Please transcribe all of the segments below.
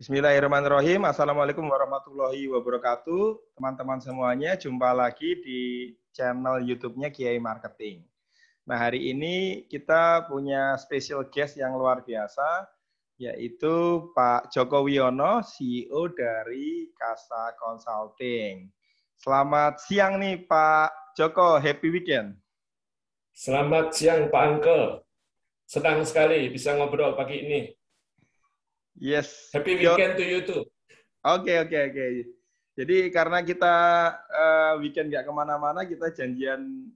Bismillahirrahmanirrahim. Assalamualaikum warahmatullahi wabarakatuh. Teman-teman semuanya, jumpa lagi di channel YouTube-nya Kiai Marketing. Nah, hari ini kita punya special guest yang luar biasa, yaitu Pak Joko Wiono, CEO dari Kasa Consulting. Selamat siang nih Pak Joko, happy weekend. Selamat siang Pak Angkel. Senang sekali bisa ngobrol pagi ini. Yes. Happy weekend to you too. Oke. Jadi karena kita weekend nggak kemana-mana, kita janjian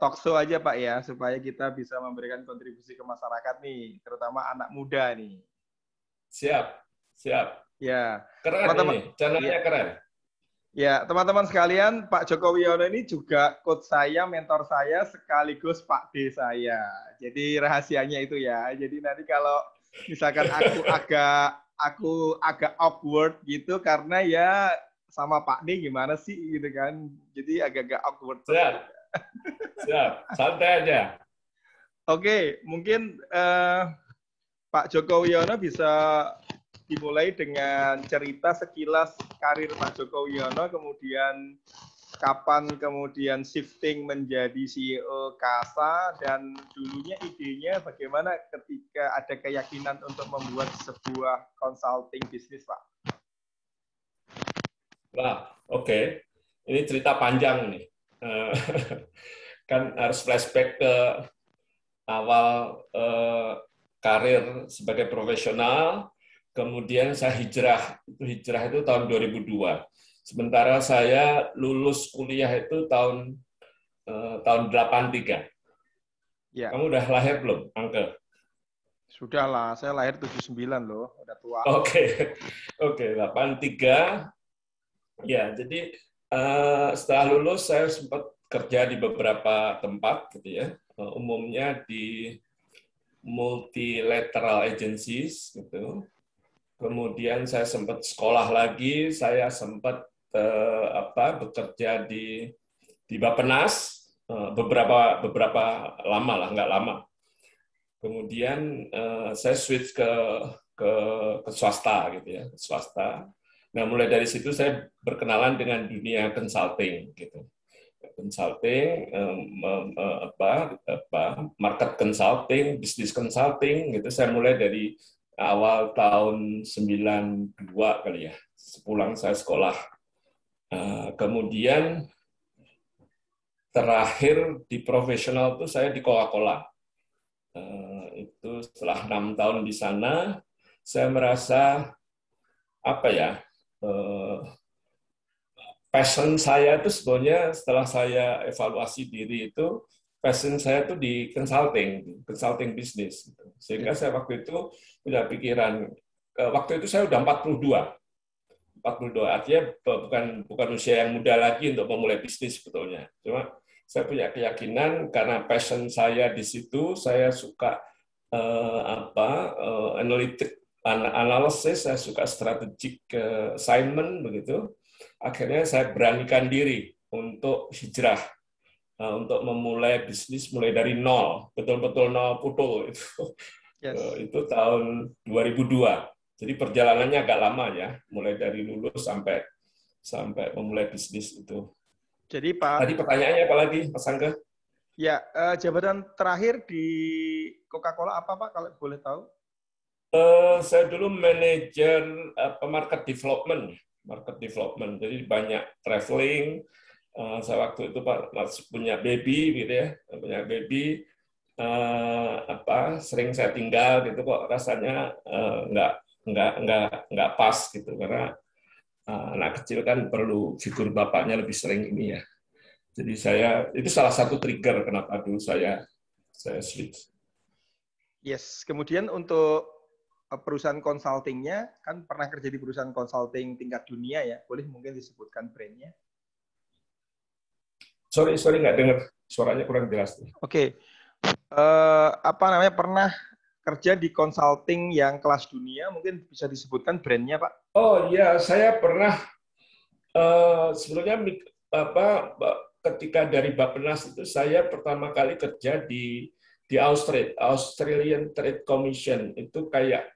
talk show aja Pak ya, supaya kita bisa memberikan kontribusi ke masyarakat nih, terutama anak muda nih. Siap. Ya, Keren teman-teman. Ini, channelnya keren. Ya, teman-teman sekalian, Pak Joko Wiono ini juga coach saya, mentor saya, sekaligus Pak D saya. Jadi rahasianya itu ya. Jadi nanti kalau misalkan aku agak awkward gitu karena ya sama Pak D gimana sih gitu kan. Jadi agak-agak awkward. Siap. Santai aja. Oke, mungkin Pak Joko Wiono bisa dimulai dengan cerita sekilas karir Pak Joko Wiono, kemudian kapan kemudian shifting menjadi CEO Kasa, dan dulunya idenya bagaimana ketika ada keyakinan untuk membuat sebuah consulting bisnis, Pak. Wah, oke. Ini cerita panjang nih. Kan harus flashback ke awal karir sebagai profesional. Kemudian saya hijrah itu tahun 2002. Sementara saya lulus kuliah itu tahun 83. Ya. Kamu udah lahir belum, Angke? Sudah lah, saya lahir 79 loh, udah tua. Oke, 83. Ya, jadi setelah lulus saya sempat kerja di beberapa tempat gitu ya. Umumnya di multilateral agencies gitu. Kemudian saya sempat sekolah lagi, saya sempat bekerja di Bappenas beberapa lama lah, nggak lama. Kemudian saya switch ke swasta gitu ya, swasta. Nah, mulai dari situ saya berkenalan dengan dunia consulting gitu. Consulting, market consulting, business consulting gitu. Saya mulai dari awal tahun 92 kali ya, sepulang saya sekolah. Kemudian terakhir di profesional itu saya di Coca-Cola. Itu setelah 6 tahun di sana, saya merasa passion saya itu sebetulnya setelah saya evaluasi diri itu, passion saya itu di consulting bisnis. Sehingga saya waktu itu punya pikiran, waktu itu saya udah 42, artinya bukan usia yang muda lagi untuk memulai bisnis sebetulnya. Cuma saya punya keyakinan karena passion saya di situ, saya suka analisis, saya suka strategic assignment begitu. Akhirnya saya beranikan diri untuk hijrah, untuk memulai bisnis mulai dari nol, betul-betul nol putul itu. Yes. Itu tahun 2002. Jadi perjalanannya agak lama ya, mulai dari lulus sampai memulai bisnis itu. Jadi Pak. Tadi pertanyaannya apa lagi, Mas Angga? Ya, jabatan terakhir di Coca-Cola apa Pak, kalau boleh tahu? Saya dulu manajer market development. Jadi banyak traveling. Saya waktu itu Pak punya baby gitu ya, sering saya tinggal gitu kok rasanya nggak pas gitu karena anak kecil kan perlu figur bapaknya lebih sering ini ya. Jadi itu salah satu trigger kenapa dulu saya switch. Yes, kemudian untuk perusahaan consultingnya, kan pernah kerja di perusahaan consulting tingkat dunia ya, boleh mungkin disebutkan brandnya? Sorry nggak dengar, suaranya kurang jelas. Oke. Pernah kerja di consulting yang kelas dunia, mungkin bisa disebutkan brandnya Pak? Oh iya, saya pernah sebelumnya ketika dari Bappenas itu saya pertama kali kerja di Australian Trade Commission, itu kayak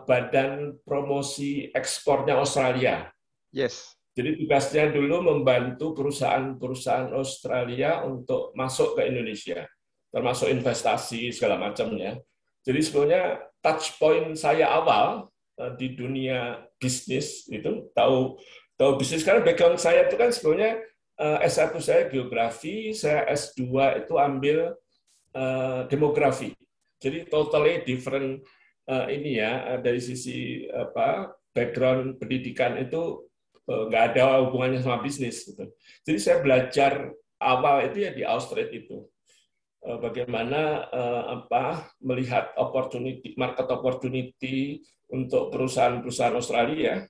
Badan Promosi Ekspornya Australia. Yes. Jadi tugasnya dulu membantu perusahaan-perusahaan Australia untuk masuk ke Indonesia, termasuk investasi segala macamnya. Jadi sebenarnya touch point saya awal di dunia bisnis itu tahu bisnis, karena background saya itu kan sebenarnya S1 saya geografi, saya S2 itu ambil demografi. Jadi totally different ini ya, dari sisi background pendidikan itu nggak ada hubungannya sama bisnis gitu. Jadi saya belajar awal itu ya di Australia itu bagaimana melihat market opportunity untuk perusahaan-perusahaan Australia,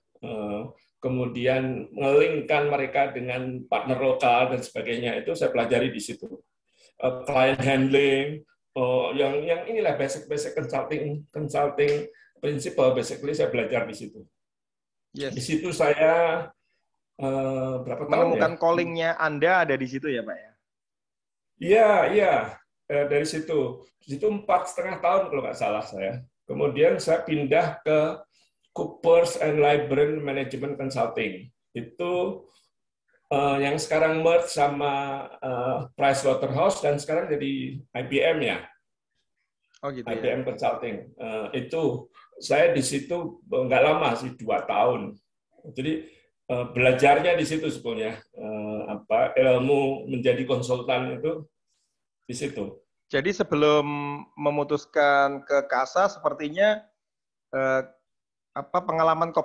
kemudian mengelingkan mereka dengan partner lokal dan sebagainya, itu saya pelajari di situ. Client handling, yang inilah basic consulting principle, basically saya belajar di situ. Yes. Di situ saya berapa tahun ya? Menemukan callingnya Anda ada di situ ya, Pak ya? Iya. Dari situ. Di situ 4,5 tahun kalau nggak salah saya. Kemudian saya pindah ke Coopers and Lybrand Management Consulting. Itu yang sekarang merge sama Pricewaterhouse dan sekarang jadi IBM ya. Oh gitu IBM ya. Consulting. Itu saya di situ nggak lama sih, 2 tahun. Jadi belajarnya di situ sebetulnya, ilmu menjadi konsultan itu di situ. Jadi sebelum memutuskan ke KASA, sepertinya pengalaman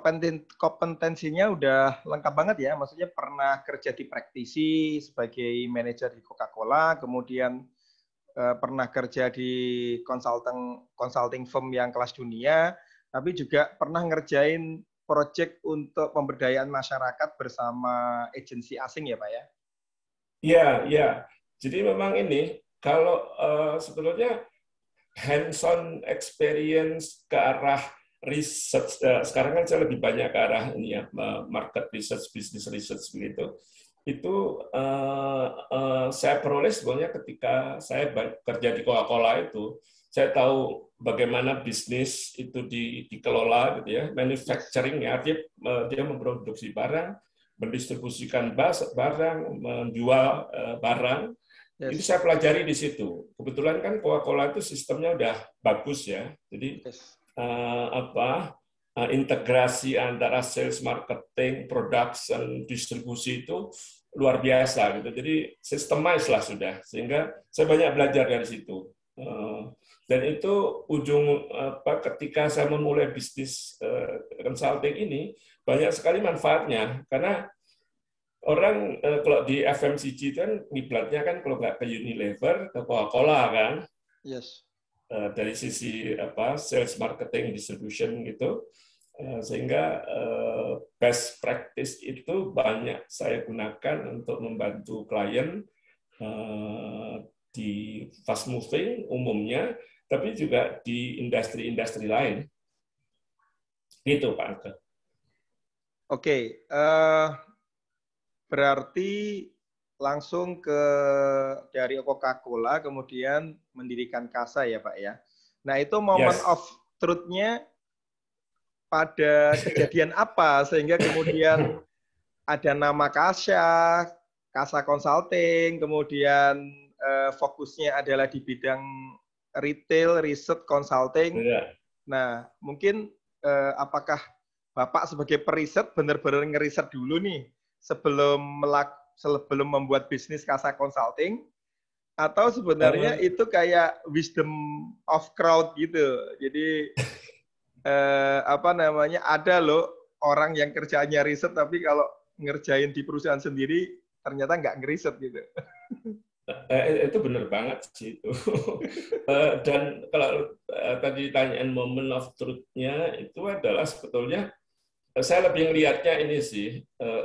kompetensinya udah lengkap banget ya. Maksudnya pernah kerja di praktisi sebagai manajer di Coca-Cola, kemudian pernah kerja di consulting firm yang kelas dunia, tapi juga pernah ngerjain project untuk pemberdayaan masyarakat bersama agensi asing ya Pak ya? Iya. Jadi memang ini, kalau sebetulnya hands-on experience ke arah research, sekarang kan saya lebih banyak ke arah ini ya, market research, business research begitu. Itu saya peroleh sebenarnya ketika saya kerja di Coca-Cola itu. Saya tahu bagaimana bisnis itu dikelola gitu ya, manufacturing ya, dia memproduksi barang, mendistribusikan barang, menjual barang. Yes. Itu saya pelajari di situ. Kebetulan kan Coca-Cola itu sistemnya udah bagus ya. Jadi integrasi antara sales, marketing, production, distribusi itu luar biasa gitu. Jadi systemize lah sudah. Sehingga saya banyak belajar dari situ. Dan itu ketika saya memulai bisnis consulting ini banyak sekali manfaatnya, karena orang kalau di FMCG kan ngiblatnya kan kalau nggak ke Unilever, ke Coca-Cola kan. Yes. Dari sisi sales, marketing, distribution gitu. Sehingga best practice itu banyak saya gunakan untuk membantu klien di fast moving umumnya, tapi juga di industri-industri lain. Gitu, Pak Anke. Oke, berarti langsung dari Coca-Cola, kemudian mendirikan KASA ya Pak ya. Nah itu moment of truth-nya pada kejadian apa sehingga kemudian ada nama KASA Consulting, kemudian fokusnya adalah di bidang retail, research, consulting. Nah mungkin apakah Bapak sebagai periset benar-benar ngeriset dulu nih sebelum membuat bisnis KASA Consulting, atau sebenarnya itu kayak wisdom of crowd gitu. Jadi ada loh orang yang kerjanya riset tapi kalau ngerjain di perusahaan sendiri ternyata nggak ngeriset gitu. Itu benar banget sih itu. Dan kalau tadi ditanyain moment of truth-nya itu adalah sebetulnya saya lebih melihatnya ini sih,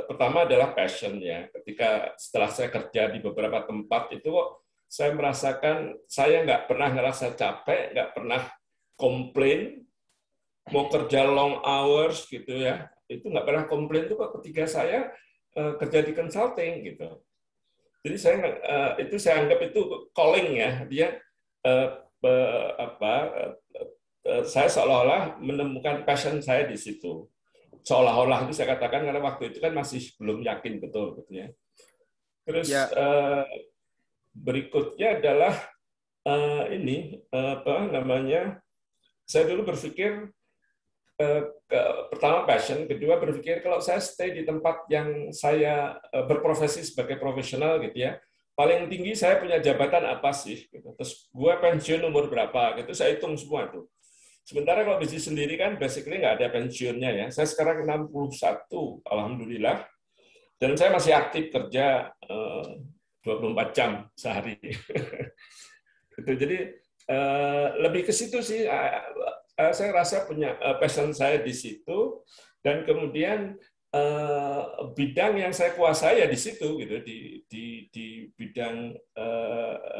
pertama adalah passion ya. Ketika setelah saya kerja di beberapa tempat itu, saya merasakan saya nggak pernah ngerasa capek, nggak pernah komplain, mau kerja long hours gitu ya, itu nggak pernah komplain tuh ketika saya kerja di consulting gitu. Jadi saya anggap itu calling ya, dia saya seolah-olah menemukan passion saya di situ. Seolah-olah itu saya katakan karena waktu itu kan masih belum yakin betul, gitu ya. Terus Ya, berikutnya adalah ini apa namanya? Saya dulu berpikir pertama passion, kedua berpikir kalau saya stay di tempat yang saya berprofesi sebagai profesional gitu ya, paling tinggi saya punya jabatan apa sih? Gitu. Terus gue pensiun umur berapa? Gitu saya hitung semua itu. Sementara kalau bisnis sendiri kan basically nggak ada pensiunnya ya. Saya sekarang 61, alhamdulillah, dan saya masih aktif kerja 24 jam sehari. Gitu. Jadi lebih ke situ sih. Saya rasa punya passion saya di situ, dan kemudian bidang yang saya kuasai ya di situ gitu, di bidang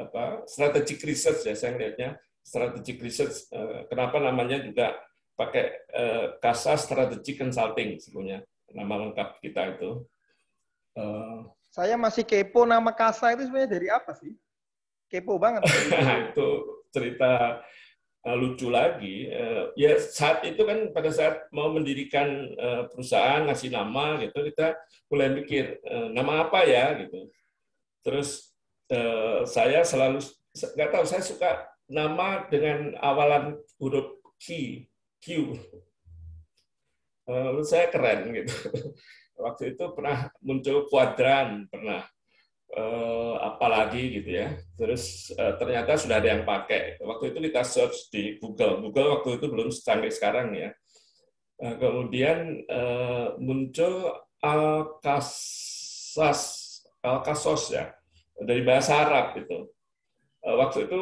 apa strategic research ya, saya melihatnya strategic research. Kenapa namanya juga pakai CASA Strategic Consulting sebenarnya nama lengkap kita itu. saya masih kepo nama Kasa itu sebenarnya dari apa sih? Kepo banget dari dulu. Itu cerita lucu lagi. Ya saat itu kan pada saat mau mendirikan perusahaan, ngasih nama gitu, kita mulai mikir nama apa ya gitu. Terus saya selalu nggak tahu, saya suka nama dengan awalan huruf Q. Menurut saya keren gitu. Waktu itu pernah muncul kuadran, pernah apalagi gitu ya. Terus ternyata sudah ada yang pakai. Waktu itu kita search di Google. Google waktu itu belum secanggih sekarang ya. Kemudian muncul Alkasos ya, dari bahasa Arab itu. Waktu itu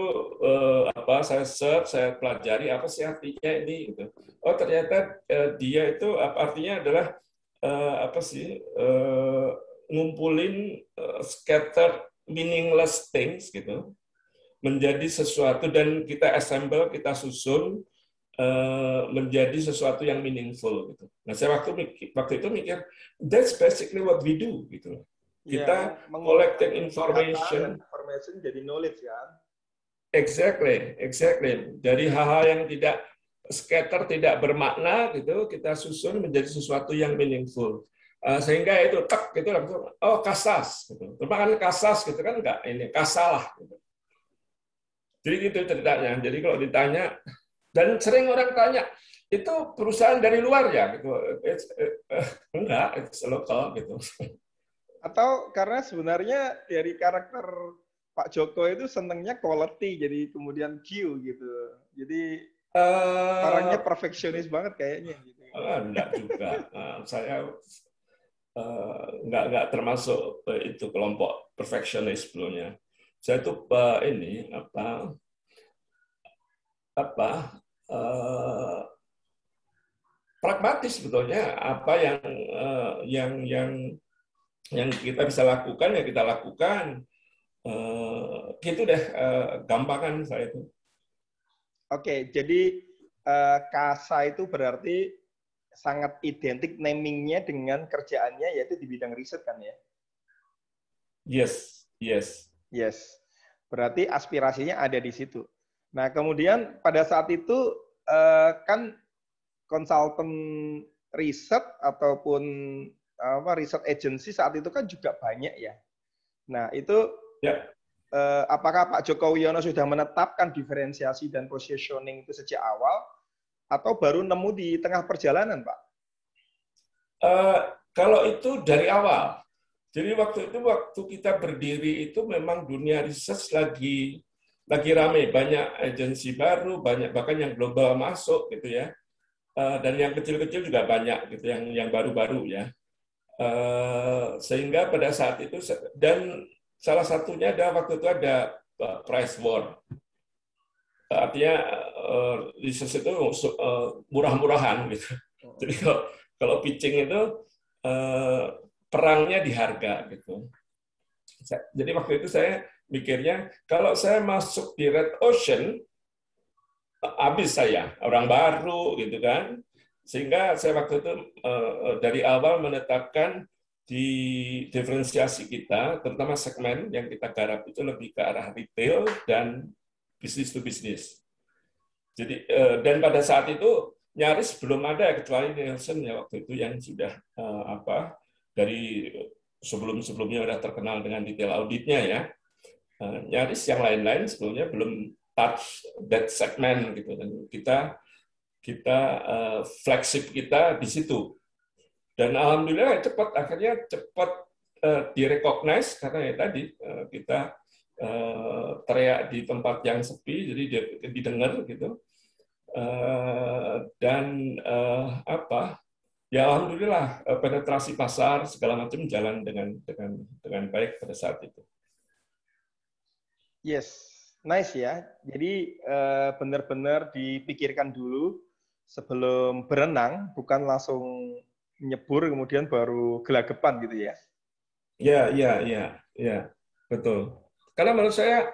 apa saya search, saya pelajari apa sih artinya ini gitu. Oh ternyata dia itu artinya adalah apa sih ngumpulin scattered meaningless things gitu menjadi sesuatu, dan kita assemble, kita susun menjadi sesuatu yang meaningful gitu. Nah saya waktu itu mikir that's basically what we do gitu. Ya, Kita mengumpulkan collecting data dan information. information jadi knowledge kan. Exactly. Dari hal-hal yang tidak scatter, tidak bermakna gitu, kita susun menjadi sesuatu yang meaningful. Sehingga itu tak gitu langsung, oh kasas gitu. Cuma kan kasas gitu kan enggak, ini kasalah gitu. Jadi gitu ceritanya. Jadi kalau ditanya, dan sering orang tanya, itu perusahaan dari luar ya gitu. Enggak, it's local gitu. Atau karena sebenarnya dari karakter Pak Joko itu senengnya quality, jadi kemudian Q gitu. Jadi orangnya perfeksionis banget kayaknya gitu. Enggak juga. Saya nggak termasuk itu kelompok perfeksionis sebelumnya. Saya tuh ini apa pragmatis sebetulnya, apa yang kita bisa lakukan ya kita lakukan. Gitu deh, gampangan saya itu. Oke, jadi Kasa itu berarti sangat identik namingnya dengan kerjaannya, yaitu di bidang riset kan ya? Yes. Yes. Berarti aspirasinya ada di situ. Nah, kemudian pada saat itu kan konsultan riset ataupun riset agency saat itu kan juga banyak ya. Nah, itu Ya. Apakah Pak Joko Wiono sudah menetapkan diferensiasi dan positioning itu sejak awal, atau baru nemu di tengah perjalanan, Pak? Kalau itu dari awal. Jadi waktu kita berdiri itu memang dunia research lagi ramai, banyak agensi baru, banyak bahkan yang global masuk gitu ya, dan yang kecil-kecil juga banyak gitu, yang baru-baru ya. Sehingga pada saat itu, dan salah satunya ada waktu itu ada price war. Artinya research itu murah-murahan gitu. Jadi kalau pitching itu perangnya di harga gitu. Jadi waktu itu saya mikirnya kalau saya masuk di Red Ocean, habis saya, orang baru gitu kan. Sehingga saya waktu itu dari awal menetapkan di diferensiasi kita, terutama segmen yang kita garap itu lebih ke arah retail dan bisnis to bisnis. Jadi dan pada saat itu nyaris belum ada kecuali Nielsen ya waktu itu yang sudah dari sebelum-sebelumnya sudah terkenal dengan detail auditnya ya. Nyaris yang lain-lain sebelumnya belum touch that segment gitu, dan kita flagship kita di situ. Dan alhamdulillah akhirnya cepat direcognize karena ya tadi kita teriak di tempat yang sepi, jadi dia didengar gitu. Dan ya alhamdulillah penetrasi pasar segala macam jalan dengan baik pada saat itu. Yes, nice ya. Jadi benar-benar dipikirkan dulu sebelum berenang, bukan langsung nyebur kemudian baru gelagapan gitu ya. Ya, betul. Karena menurut saya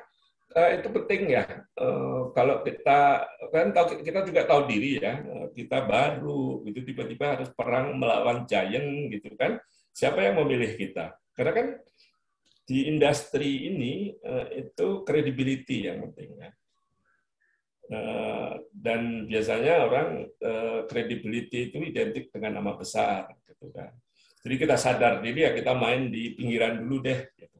itu penting ya. Kalau kita juga tahu diri ya, kita baru gitu tiba-tiba harus perang melawan giant gitu kan. Siapa yang memilih kita? Karena kan di industri ini itu credibility yang penting ya. Dan biasanya orang credibility itu identik dengan nama besar gitu kan. Jadi kita sadar diri ya, kita main di pinggiran dulu deh gitu.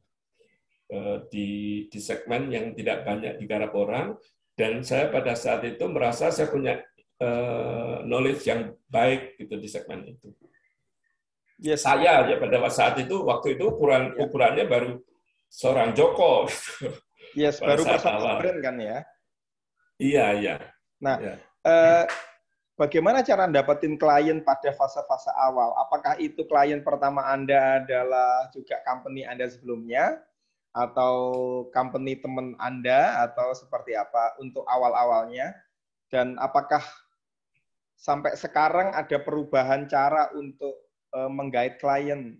Di segmen yang tidak banyak digarap orang, dan saya pada saat itu merasa saya punya knowledge yang baik gitu di segmen itu. Yes. Saya ya pada saat itu waktu itu ukurannya baru seorang Joko. Yes, baru personal brand kan ya. Iya. Nah, bagaimana cara dapetin klien pada fase-fase awal? Apakah itu klien pertama Anda adalah juga company Anda sebelumnya, atau company teman Anda, atau seperti apa untuk awal-awalnya? Dan apakah sampai sekarang ada perubahan cara untuk menggait klien,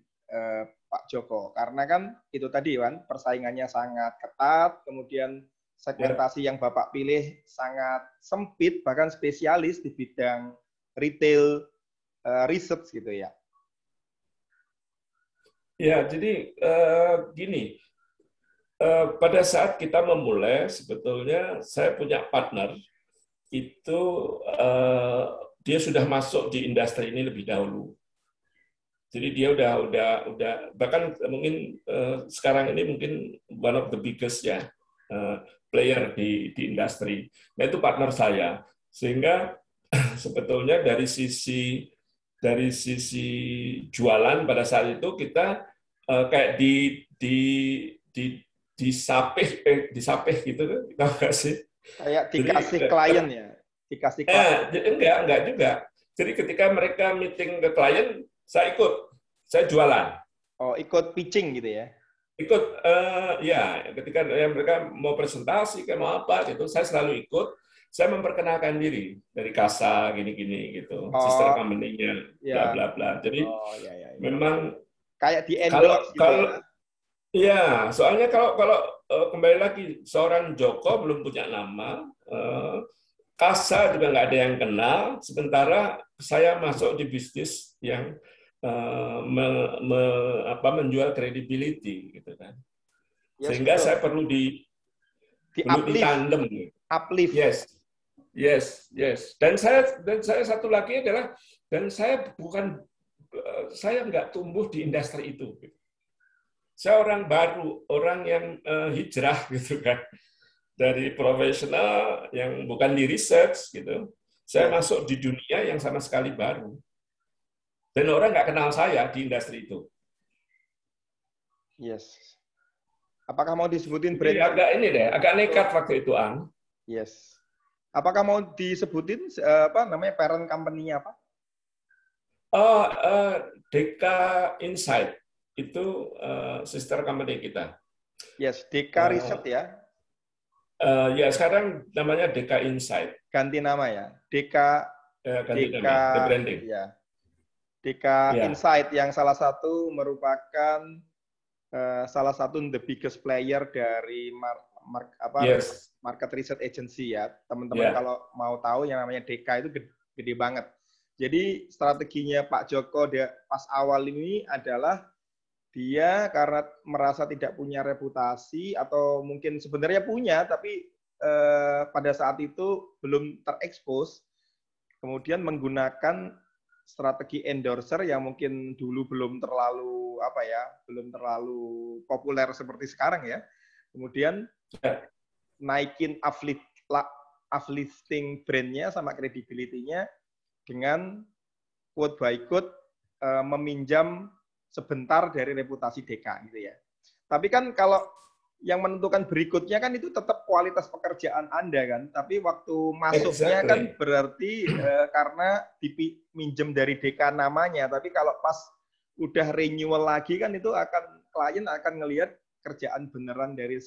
Pak Joko? Karena kan itu tadi kan persaingannya sangat ketat, kemudian segmentasi yang Bapak pilih sangat sempit, bahkan spesialis di bidang retail research gitu ya. Ya, jadi gini, pada saat kita memulai, sebetulnya saya punya partner, itu dia sudah masuk di industri ini lebih dahulu. Jadi dia udah bahkan mungkin sekarang ini mungkin one of the biggest ya player di industri. Nah itu partner saya, sehingga sebetulnya dari sisi jualan pada saat itu kita kayak disapih gitu, tahu nggak sih? Kayak dikasih klien ya, dikasih klien. Enggak juga. Jadi ketika mereka meeting ke klien, saya ikut, saya jualan. Oh, ikut pitching gitu ya? Ikut, ya, ketika mereka mau presentasi, kayak mau apa gitu, saya selalu ikut. Saya memperkenalkan diri dari Kasa, gini-gini gitu, sister company-nya, bla bla bla. Jadi memang kayak di endorse gitu ya? Iya, soalnya kalau kembali lagi, seorang Joko belum punya nama, Kasa juga nggak ada yang kenal, sementara saya masuk di bisnis yang menjual credibility gitu kan. Sehingga saya perlu ditandem. Uplift. Yes. Dan saya satu lagi adalah, saya nggak tumbuh di industri itu. Saya orang baru, orang yang hijrah gitu kan, dari profesional yang bukan di research gitu. Saya masuk di dunia yang sama sekali baru. Dan orang nggak kenal saya di industri itu. Yes. Apakah mau disebutin brand? Agak nekat waktu itu, Ang. Yes. Apakah mau disebutin namanya parent company-nya apa? Deka Insight itu sister company kita. Yes, Deka Research ya. Ya sekarang namanya Deka Insight. Ganti nama ya. Deka The branding. Ya. Deka Insight yang salah satu merupakan salah satu the biggest player dari market research agency ya. Teman-teman kalau mau tahu yang namanya Deka itu gede banget. Jadi strateginya Pak Joko pas awal ini adalah dia karena merasa tidak punya reputasi, atau mungkin sebenarnya punya tapi pada saat itu belum terekspos, kemudian menggunakan strategi endorser yang mungkin dulu belum terlalu belum terlalu populer seperti sekarang ya. Kemudian naikin uplifting brand-nya sama credibility-nya dengan quote by quote meminjam sebentar dari reputasi DK gitu ya. Tapi kan kalau yang menentukan berikutnya kan itu tetap kualitas pekerjaan Anda kan. Tapi waktu masuknya kan berarti karena diminjem dari DK namanya. Tapi kalau pas udah renewal lagi kan itu klien akan ngelihat kerjaan beneran dari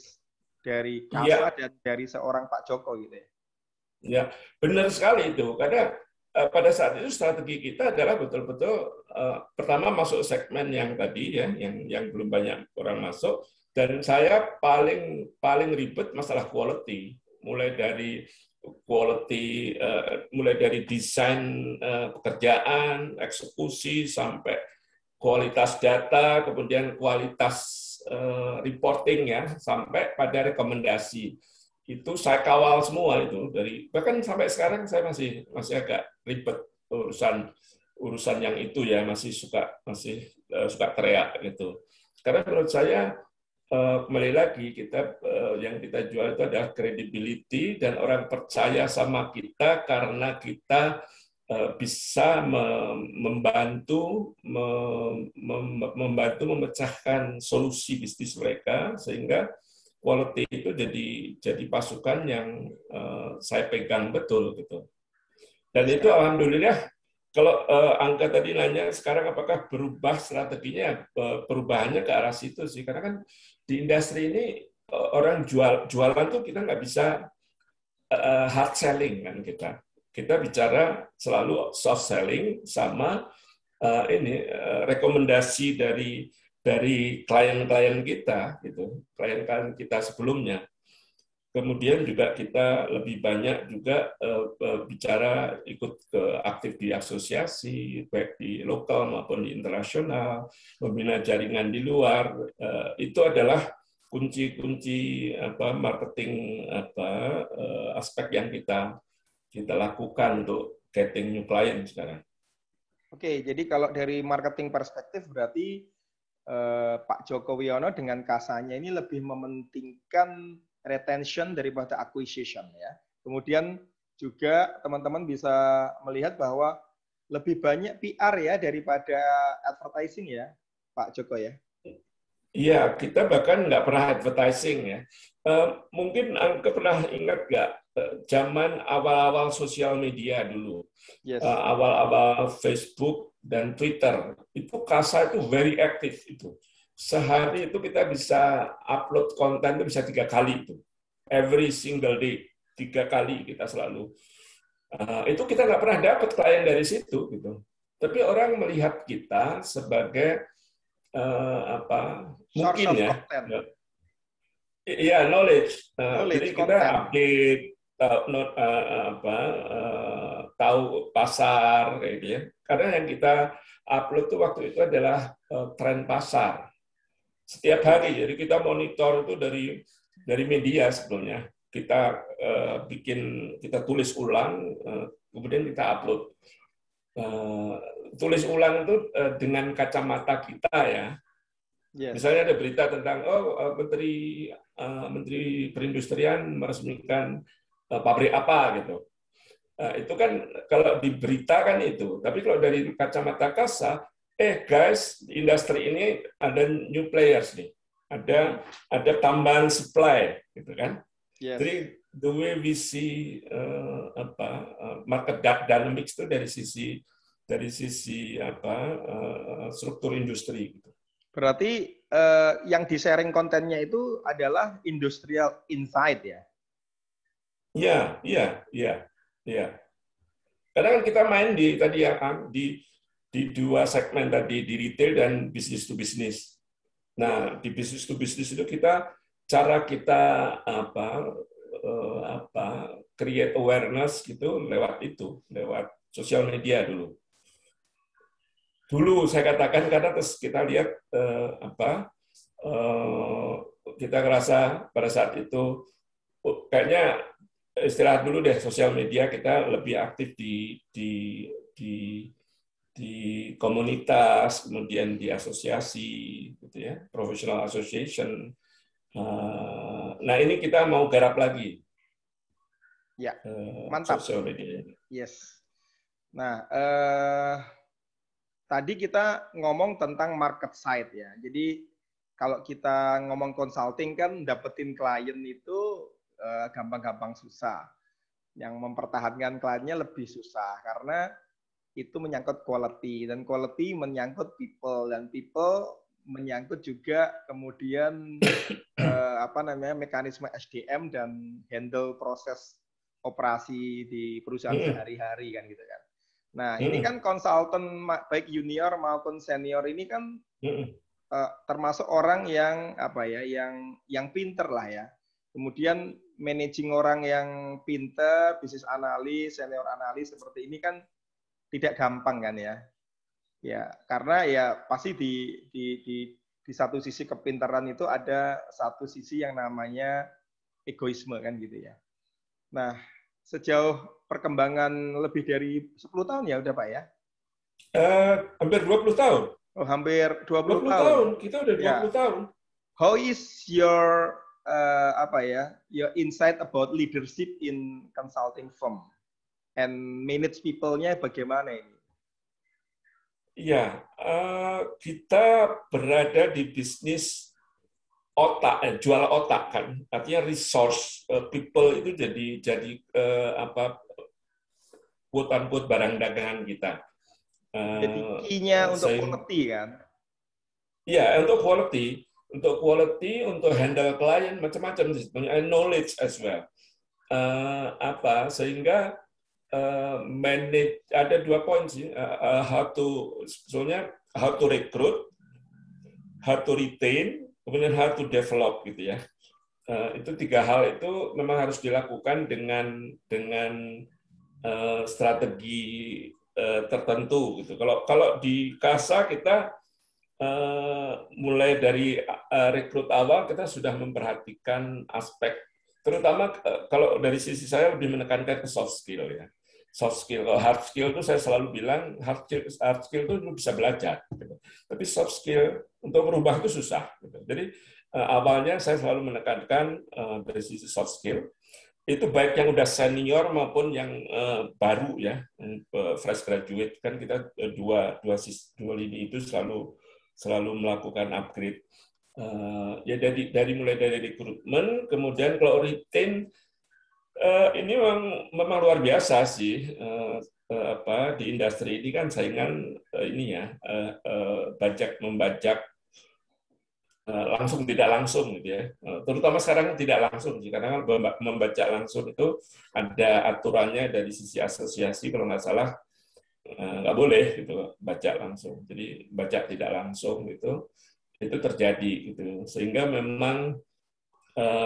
Kasa dan dari seorang Pak Joko gitu ya. Ya, benar sekali itu. Karena pada saat itu strategi kita adalah betul-betul pertama masuk segmen yang tadi ya, yang belum banyak orang masuk. Dan saya paling ribet masalah quality, mulai dari quality, mulai dari desain pekerjaan, eksekusi sampai kualitas data, kemudian kualitas reporting ya, sampai pada rekomendasi. Itu saya kawal semua itu bahkan sampai sekarang saya masih agak ribet urusan yang itu ya, masih suka teriak gitu. Karena menurut saya kembali lagi yang kita jual itu adalah credibility dan orang percaya sama kita karena kita bisa membantu memecahkan solusi bisnis mereka sehingga quality itu jadi pasukan yang saya pegang betul gitu. Dan itu alhamdulillah. Kalau Angga tadi nanya sekarang apakah berubah strateginya, perubahannya ke arah situ sih. Karena kan di industri ini orang jualan tuh kita nggak bisa hard selling kan kita. Kita bicara selalu soft selling sama rekomendasi dari klien-klien kita gitu, klien-klien kita sebelumnya. Kemudian juga kita lebih banyak juga bicara ikut aktif di asosiasi, baik di lokal maupun di internasional, membina jaringan di luar. Itu adalah kunci-kunci marketing aspek yang kita lakukan untuk getting new client sekarang. Oke, jadi kalau dari marketing perspektif berarti Pak Joko Wiono dengan kasanya ini lebih mementingkan retention daripada acquisition ya. Kemudian juga teman-teman bisa melihat bahwa lebih banyak PR ya daripada advertising ya, Pak Joko ya. Iya, kita bahkan nggak pernah advertising ya. Mungkin Angga pernah ingat nggak zaman awal-awal sosial media dulu, yes. Awal-awal Facebook dan Twitter, itu Kasa itu very active itu. Sehari itu kita bisa upload konten itu bisa 3 kali itu. Every single day, 3 kali kita selalu. Itu kita nggak pernah dapat klien dari situ gitu. Tapi orang melihat kita sebagai mungkin ya. Iya, knowledge. Jadi kita update, tahu pasar, gitu ya. Karena yang kita upload tuh waktu itu adalah tren pasar. Setiap hari, jadi kita monitor itu dari media sebelumnya. Kita kita tulis ulang, kemudian kita upload. Tulis ulang itu dengan kacamata kita ya. Yes. Misalnya ada berita tentang Menteri Perindustrian meresmikan pabrik apa gitu. Itu kan kalau di berita kan itu. Tapi kalau dari kacamata Kasa, guys, di industri ini ada new players nih. Ada tambahan supply gitu kan. Yes. Jadi the way we see market dynamics itu dari sisi struktur industri gitu. Berarti yang di-sharing kontennya itu adalah industrial insight ya? Iya. Karena kan kita main di 2 segmen tadi, di retail dan business to business. Nah, di business to business itu cara kita create awareness gitu lewat sosial media dulu. Dulu saya katakan karena terus kita lihat kita ngerasa pada saat itu kayaknya istirahat dulu deh sosial media, kita lebih aktif di di komunitas, kemudian di asosiasi, gitu ya, professional association. Nah ini kita mau garap lagi Ya, mantap. sosial media. Yes. Nah, tadi kita ngomong tentang market side ya. Jadi kalau kita ngomong consulting kan dapetin klien itu gampang-gampang susah. Yang mempertahankan kliennya lebih susah karena itu menyangkut quality dan quality menyangkut people dan people menyangkut juga kemudian mekanisme SDM dan handle proses operasi di perusahaan sehari-hari kan gitu kan. Nah, ini kan konsultan baik junior maupun senior ini kan termasuk orang yang yang pinter lah ya. Kemudian managing orang yang pinter, bisnis analis, senior analis seperti ini kan tidak gampang kan ya. Ya, karena ya pasti di satu sisi kepintaran itu ada satu sisi yang namanya egoisme kan gitu ya. Nah, sejauh perkembangan lebih dari 10 tahun ya udah Pak ya? Hampir 20 tahun. Oh, hampir 20 20 tahun. tahun. Kita udah 20 ya. Tahun. How is your your insight about leadership in consulting firm and manage people-nya bagaimana ini? Iya, kita berada di bisnis otak, jual otak kan, artinya resource people itu jadi quote-unquote barang dagangan kita. Jadi key-nya untuk quality kan? Iya, untuk quality, untuk handle klien macam-macam, knowledge as well. Sehingga manage ada 2 poin sih, how to recruit, how to retain, kemudian how to develop gitu ya. Itu 3 hal itu memang harus dilakukan dengan strategi tertentu gitu. Kalau di Kasa kita mulai dari rekrut awal kita sudah memperhatikan aspek, terutama kalau dari sisi saya lebih menekankan ke soft skill ya. Soft skill, kalau hard skill itu saya selalu bilang hard skill itu bisa belajar, gitu. Tapi soft skill untuk merubah itu susah. Gitu. Jadi awalnya saya selalu menekankan dari sisi soft skill, itu baik yang udah senior maupun yang baru ya, fresh graduate kan kita dua lini itu selalu melakukan upgrade. Ya mulai dari rekrutmen, kemudian kalau retain ini memang luar biasa sih. Di industri ini kan saingan membajak langsung tidak langsung gitu ya. Terutama sekarang tidak langsung sih, karena membaca langsung itu ada aturannya dari sisi asosiasi kalau nggak salah nggak boleh gitu baca langsung. Jadi baca tidak langsung itu terjadi gitu. Sehingga memang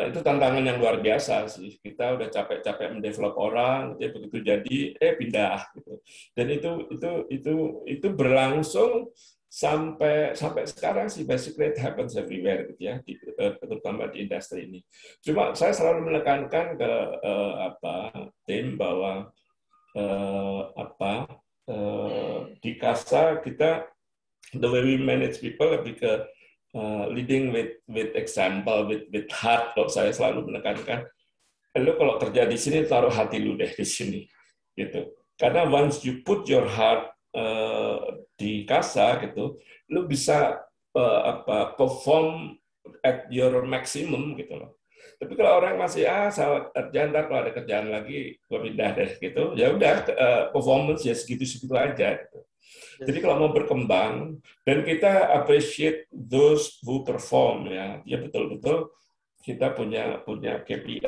itu tantangan yang luar biasa sih. Kita udah capek-capek mendevelop orang, gitu, begitu jadi pindah gitu. Dan itu berlangsung sampai sekarang sih, basically it happens everywhere gitu ya, terutama di industri ini. Cuma saya selalu menekankan ke tim bahwa di Kasa kita the way we manage people lebih ke leading with example, with heart. Kalau saya selalu menekankan, lu kalau kerja di sini taruh hati lu deh di sini, gitu. Karena once you put your heart di Kasa gitu, lu bisa perform at your maximum gitu loh. Tapi kalau orang masih salah kerjaan, ntar kalau ada kerjaan lagi gua pindah deh gitu, ya udah performance ya segitu-segitu aja gitu. Jadi kalau mau berkembang, dan kita appreciate those who perform ya betul-betul kita punya KPI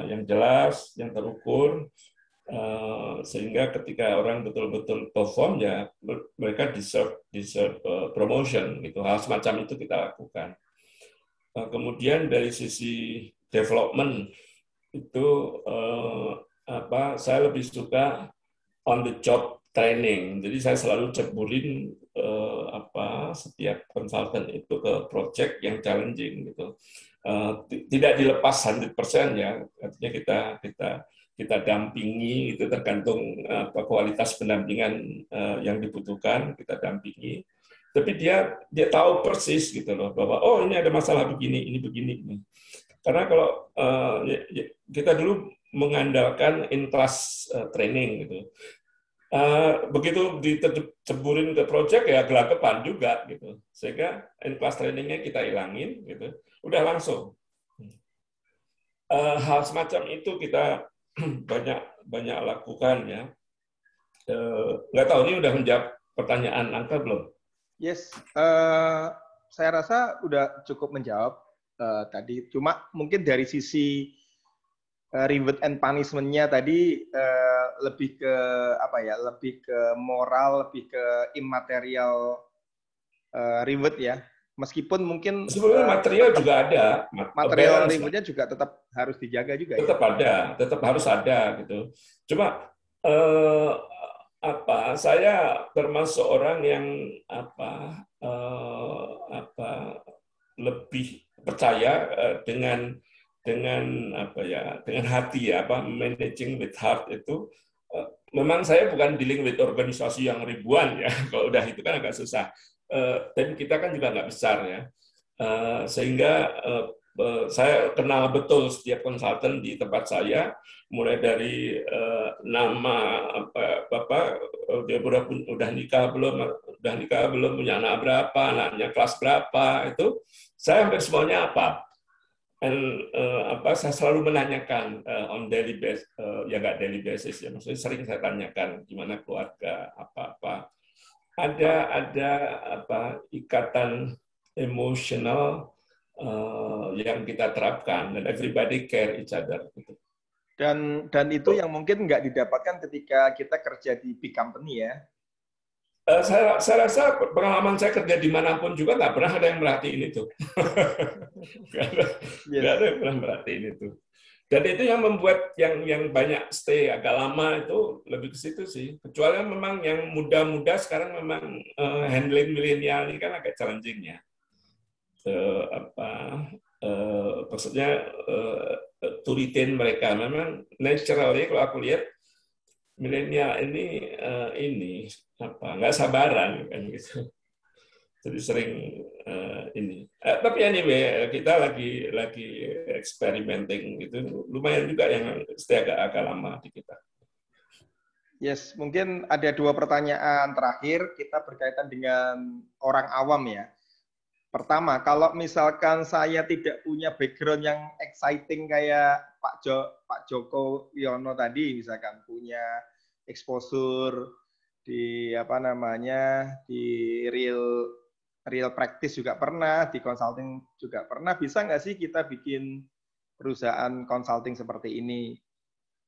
yang jelas, yang terukur, sehingga ketika orang betul-betul perform ya mereka deserve promotion gitu. Hal semacam itu kita lakukan. Kemudian dari sisi development itu saya lebih suka on the job training. Jadi saya selalu ceburin setiap konsultan itu ke project yang challenging gitu. Tidak dilepas 100% ya, artinya kita dampingi, itu tergantung kualitas pendampingan yang dibutuhkan, kita dampingi. Tapi dia tahu persis gitu loh bahwa oh ini ada masalah begini, ini begini. Karena kalau kita dulu mengandalkan in-class training gitu. Begitu diceburin ke project ya gelagapan juga gitu. Sehingga in-class trainingnya kita hilangin gitu. Udah langsung. Hal semacam itu kita banyak lakukan ya. Nggak tahu ini udah menjawab pertanyaan Angka belum? Yes, saya rasa udah cukup menjawab tadi. Cuma mungkin dari sisi reward and punishment-nya tadi lebih ke apa ya? Lebih ke moral, lebih ke immaterial reward ya. Meskipun mungkin sebenarnya material juga ada, material reward-nya juga tetap harus dijaga juga tetap ya. Ada, tetap harus ada gitu. Cuma saya termasuk orang yang lebih percaya dengan hati ya, managing with heart itu. Memang saya bukan dealing with organisasi yang ribuan ya, kalau udah itu kan agak susah. Dan kita kan juga nggak besar ya, sehingga saya kenal betul setiap konsultan di tempat saya, mulai dari nama bapak dia udah nikah belum, punya anak berapa, anaknya kelas berapa, itu saya hampir semuanya apa. Dan saya selalu menanyakan on daily basis, ya nggak daily basis ya, maksudnya sering saya tanyakan gimana keluarga, apa. Ada ikatan emosional yang kita terapkan, dan everybody care each other. Dan itu yang mungkin nggak didapatkan ketika kita kerja di big company ya. Saya rasa pengalaman saya kerja dimanapun juga nggak pernah ada yang merhatiin itu. Nggak ada yang pernah merhatiin itu. Dan itu yang membuat yang banyak stay agak lama itu lebih ke situ sih. Kecuali memang yang muda-muda sekarang memang handling milenial ini kan agak challenging ya. Maksudnya to retain mereka memang naturally kalau aku lihat milenial ini nggak sabaran kan gitu. Jadi sering ini. Tapi anyway, kita lagi experimenting gitu. Lumayan juga yang stay agak lama di kita. Yes, mungkin ada 2 pertanyaan terakhir kita berkaitan dengan orang awam ya. Pertama, kalau misalkan saya tidak punya background yang exciting kayak Pak Joko Wiono tadi, misalkan punya exposure di di real practice juga pernah, di consulting juga pernah, bisa nggak sih kita bikin perusahaan consulting seperti ini?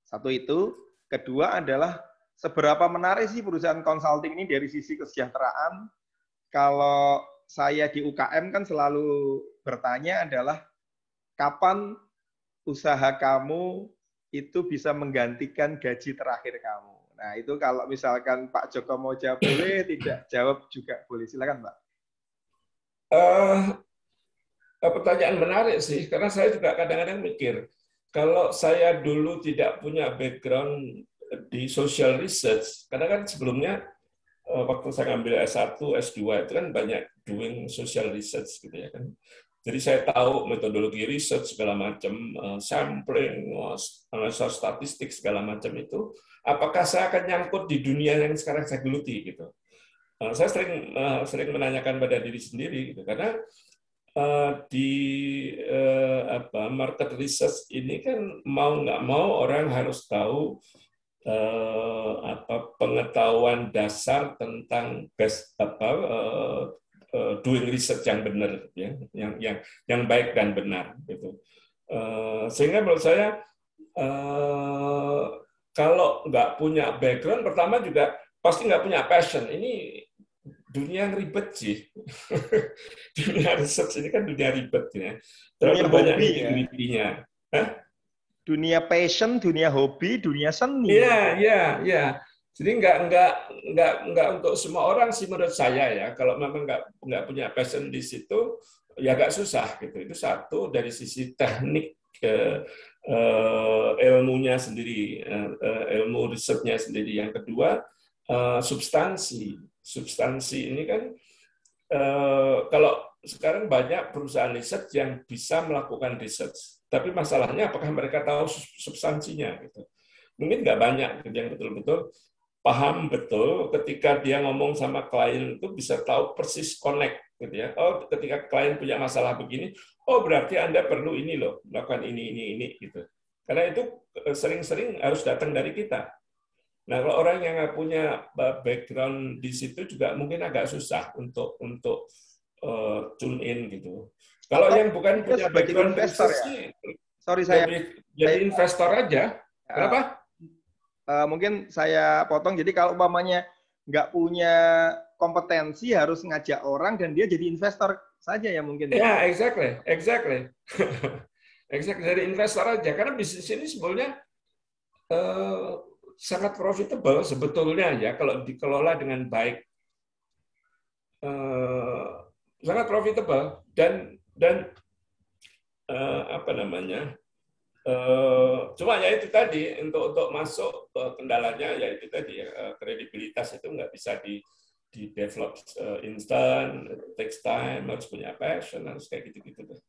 Satu itu. Kedua adalah seberapa menarik sih perusahaan consulting ini dari sisi kesejahteraan? Kalau saya di UKM kan selalu bertanya adalah kapan usaha kamu itu bisa menggantikan gaji terakhir kamu. Nah, itu kalau misalkan Pak Joko mau jawab boleh, tidak jawab juga boleh. Silakan, Pak. Pertanyaan menarik sih, karena saya juga kadang-kadang mikir, kalau saya dulu tidak punya background di social research, karena kan sebelumnya waktu saya ngambil S1, S2 itu kan banyak doing social research gitu ya kan. Jadi saya tahu metodologi research segala macam, sampling, analisa statistik segala macam itu. Apakah saya akan nyangkut di dunia yang sekarang saya geluti gitu? Saya sering menanyakan pada diri sendiri gitu, karena di market research ini kan mau nggak mau orang harus tahu pengetahuan dasar tentang doing research yang benar ya, yang baik dan benar gitu. Sehingga menurut saya kalau nggak punya background, pertama juga pasti nggak punya passion. Ini dunia yang ribet sih. Dunia research ini kan dunia ribet ya. Terlalu banyak nitty-gritty-nya. Dunia passion, dunia hobi, dunia seni. Iya. Jadi nggak untuk semua orang sih menurut saya ya. Kalau memang nggak punya passion di situ, ya agak susah gitu. Itu satu dari sisi teknik ilmunya sendiri, ilmu risetnya sendiri. Yang kedua substansi. Substansi ini kan kalau sekarang banyak perusahaan riset yang bisa melakukan riset, tapi masalahnya apakah mereka tahu substansinya gitu. Mungkin nggak banyak yang betul-betul paham betul ketika dia ngomong sama klien itu bisa tahu persis connect gitu ya. Oh, ketika klien punya masalah begini, oh berarti Anda perlu ini loh, melakukan ini gitu. Karena itu sering-sering harus datang dari kita. Nah, kalau orang yang nggak punya background di situ juga mungkin agak susah untuk tune in gitu. Kalau Atau yang bukan punya sebagai background investor riset ya. sih Sorry lebih jadi saya investor aja. Kenapa? mungkin saya potong. Jadi kalau umpamanya nggak punya kompetensi harus ngajak orang dan dia jadi investor saja ya mungkin ya. Ya, exactly. Exactly, dari investor aja. Karena bisnis ini sebenarnya sangat profitable sebetulnya ya kalau dikelola dengan baik. Sangat profitable dan apa namanya? Cuma ya itu tadi untuk masuk kendalanya ya itu tadi ya, kredibilitas itu nggak bisa di develop instan, takes time, harus punya passion, harus kayak gitu-gitu deh.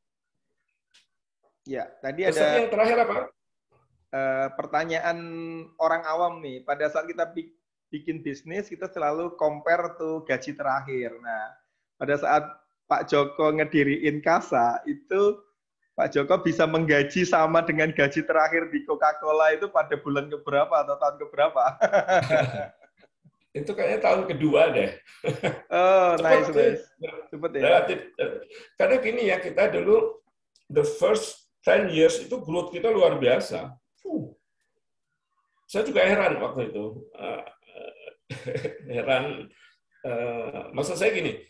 Ya, tadi Terus tadi ada yang terakhir apa? pertanyaan orang awam nih. Pada saat kita bikin bisnis, kita selalu compare tuh gaji terakhir. Nah, pada saat Pak Joko ngediriin Kasa, itu Pak Joko bisa menggaji sama dengan gaji terakhir di Coca-Cola itu pada bulan keberapa atau tahun keberapa? Itu kayaknya tahun kedua deh. Oh, Cepet nice, sih. nice. Cepet ya. Relatif. Karena gini ya, kita dulu the first 10 years itu growth kita luar biasa. Saya juga heran waktu itu. Heran. Maksud saya gini,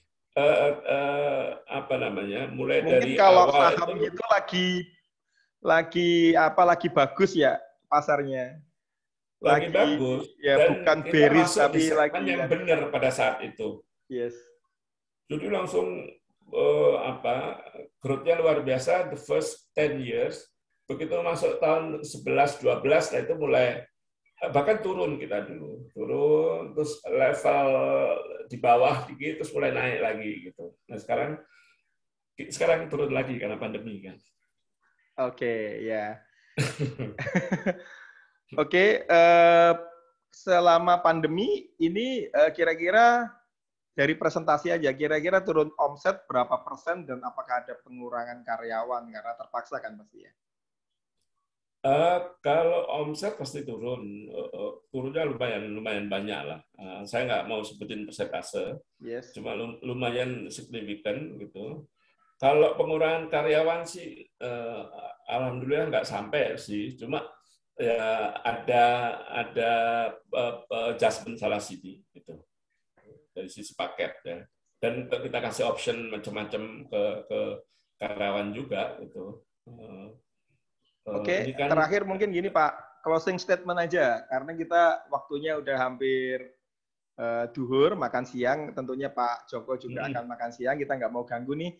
apa namanya, mulai Mungkin dari kalau awal saham itu itu lagi bagus ya pasarnya. lagi Lagi bagus ya dan bukan kita bearish masuk di tapi segmen lagi yang kan. benar pada saat itu. Yes. Jadi langsung apa growth-nya luar biasa the first 10 years. Begitu masuk tahun 11 12 nah itu mulai bahkan turun kita dulu. Turun terus level di bawah dikit terus mulai naik lagi gitu. Nah, sekarang turun lagi karena pandemi kan. Oke, ya. Oke, selama pandemi ini kira-kira dari presentasi aja, kira-kira turun omset berapa persen dan apakah ada pengurangan karyawan karena terpaksa kan pasti ya? Kalau omset pasti turun, turunnya lumayan banyak lah. Saya nggak mau sebutin persentase, Yes. cuma lumayan signifikan gitu. Kalau pengurangan karyawan sih, alhamdulillah nggak sampai sih, cuma ya ada adjustment salah sisi gitu dari sisi paket ya. Dan kita kasih option macam-macam ke karyawan juga gitu. Oke, Ini kan terakhir mungkin gini Pak, closing statement aja, karena kita waktunya udah hampir duhur, makan siang, tentunya Pak Joko juga akan makan siang, kita nggak mau ganggu nih.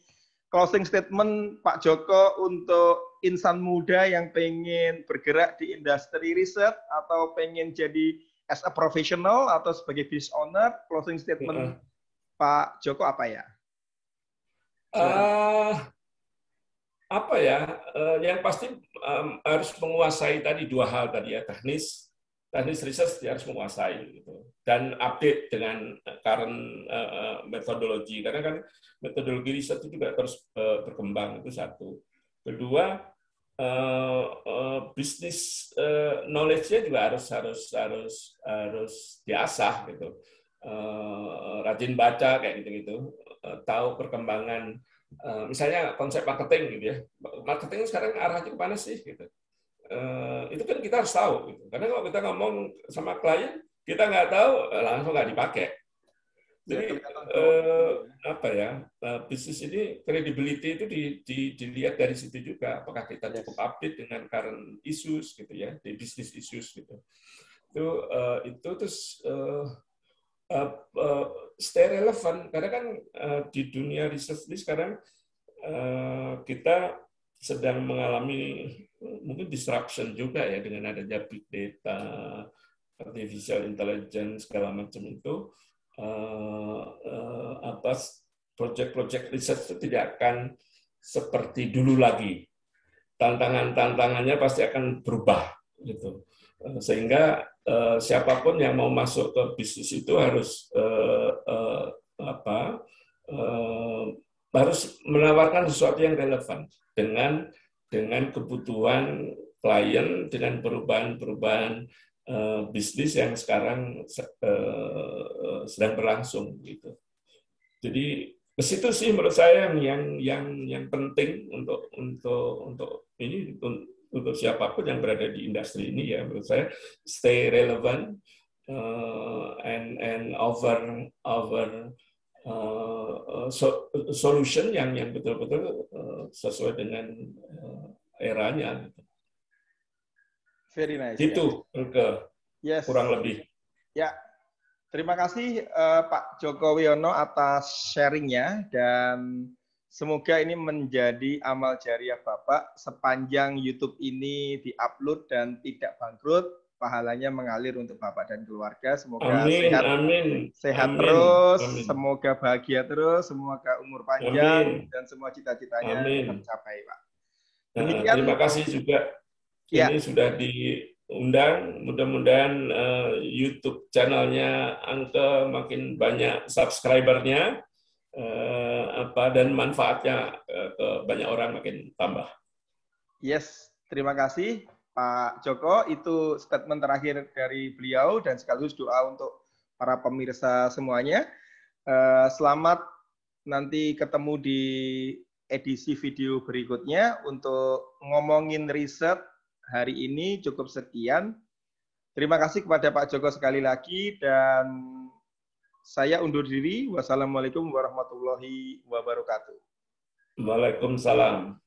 Closing statement Pak Joko untuk insan muda yang pengen bergerak di industri riset atau pengen jadi as a professional atau sebagai business owner, closing statement Pak Joko apa ya? Apa ya? Yang pasti harus menguasai tadi dua hal tadi ya, teknis riset dia harus menguasai gitu. Dan update dengan current metodologi karena kan metodologi riset itu juga terus berkembang, itu satu. Kedua, bisnis knowledge-nya juga harus diasah gitu. Rajin baca kayak gitu-gitu, tahu perkembangan misalnya konsep marketing gitu ya. Marketing sekarang arahnya ke mana sih gitu. Itu kan kita harus tahu gitu. Karena kalau kita ngomong sama klien, kita nggak tahu langsung nggak dipakai. Jadi apa ya, bisnis ini credibility itu dilihat dari situ juga. Apakah kita cukup update dengan current issues gitu ya, di business issues gitu. itu terus stay relevant karena kan di dunia riset ini sekarang kita sedang mengalami mungkin disruption juga ya dengan adanya big data, artificial intelligence segala macam itu proyek-proyek riset itu tidak akan seperti dulu lagi. Tantangannya pasti akan berubah gitu. Sehingga siapapun yang mau masuk ke bisnis itu harus harus menawarkan sesuatu yang relevan dengan kebutuhan klien, dengan perubahan-perubahan bisnis yang sekarang sedang berlangsung gitu. Jadi ke situ sih menurut saya yang penting untuk siapapun yang berada di industri ini ya menurut saya stay relevant and offer solution yang betul-betul sesuai dengan eranya. Very nice. Itu yes. Kurang lebih. Ya. Terima kasih Pak Joko Wiono atas sharingnya dan semoga ini menjadi amal jariah Bapak sepanjang YouTube ini diupload dan tidak bangkrut, pahalanya mengalir untuk Bapak dan keluarga. Semoga sehat terus, semoga bahagia terus, semoga umur panjang dan semua cita-citanya tercapai, Pak. Demikian, terima kasih juga ini sudah diundang, mudah-mudahan YouTube channelnya Angke makin banyak subscribernya dan manfaatnya ke banyak orang makin tambah. Yes, terima kasih Pak Joko. Itu statement terakhir dari beliau dan sekaligus doa untuk para pemirsa semuanya. Selamat nanti ketemu di edisi video berikutnya untuk ngomongin riset. Hari ini cukup sekian. Terima kasih kepada Pak Joko sekali lagi dan saya undur diri. Wassalamualaikum warahmatullahi wabarakatuh. Waalaikumsalam.